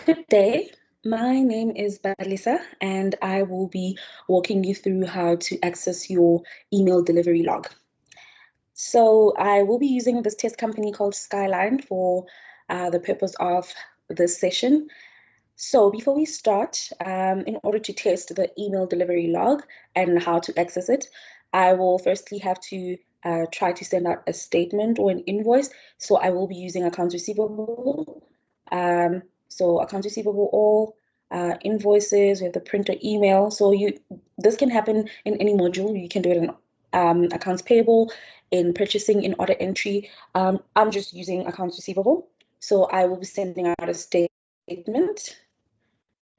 Good day. My name is Balisa, and I will be walking you through how to access your email delivery log. So I will be using this test company called Skyline for the purpose of this session. So before we start, in order to test the email delivery log and how to access it, I will firstly have to try to send out a statement or an invoice. So I will be using accounts receivable. So accounts receivable, all invoices, we have the printer email. So this can happen in any module. You can do it in accounts payable, in purchasing, in order entry. I'm just using accounts receivable. So I will be sending out a statement.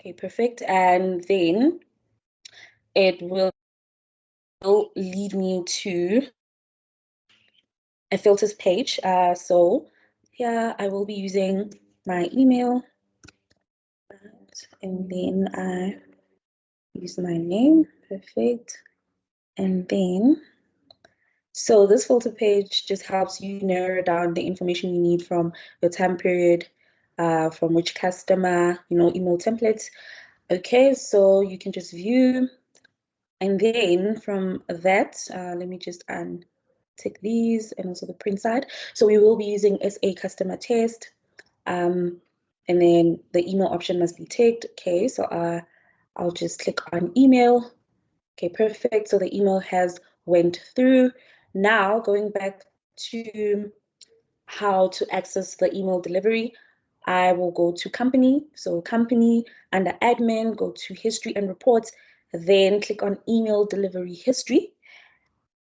Okay, perfect. And then it will lead me to a filters page. So here I will be using my email, and then I use my name. Perfect. And then, so this filter page just helps you narrow down the information you need from your time period, from which customer, email templates. Okay, so you can just view. And then from that, let me just tick these and also the print side. So we will be using SA customer test. And then the email option must be ticked. Okay, so I'll just click on email. Okay, perfect. So the email has went through. Now going back to how to access the email delivery, I will go to company. So company, under admin, go to history and reports, then click on email delivery history.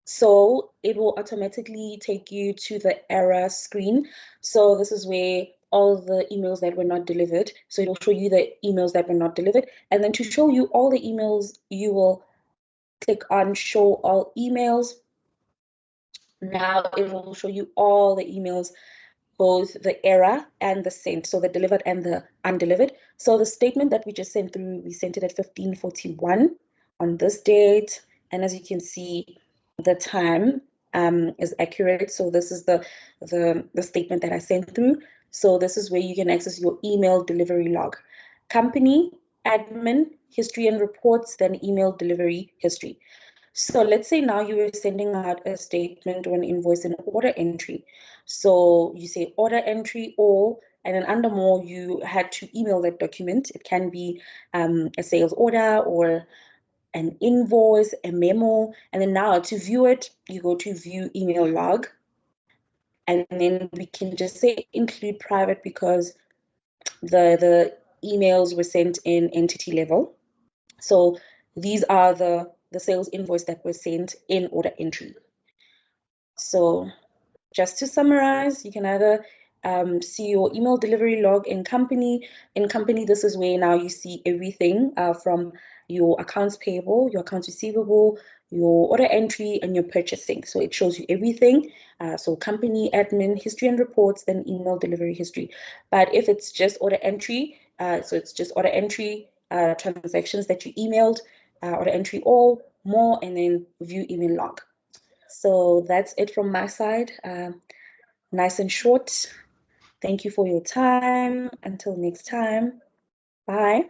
So it will automatically take you to the error screen. So this is where all the emails that were not delivered. So it will show you the emails that were not delivered. And then to show you all the emails, you will click on show all emails. Now it will show you all the emails, both the error and the sent, so the delivered and the undelivered. So the statement that we just sent through, we sent it at 15:41 on this date. And as you can see, the time is accurate. So this is the statement that I sent through. So this is where you can access your email delivery log. Company, admin, history and reports, then email delivery history. So let's say now you were sending out a statement or an invoice in order entry. So you say order entry all, and then under more, you had to email that document. It can be a sales order or an invoice, a memo. And then now to view it, you go to view email log. And then we can just say include private because the emails were sent in entity level. So these are the sales invoice that was sent in order entry. So just to summarize, you can either see your email delivery log in company. In company, this is where now you see everything from your accounts payable, your accounts receivable, your order entry, and your purchasing. So it shows you everything. So company, admin, history and reports, then email delivery history. But if it's just order entry, so it's just order entry, transactions that you emailed, order entry all, more, and then view email log. So that's it from my side. Nice and short. Thank you for your time. Until next time. Bye.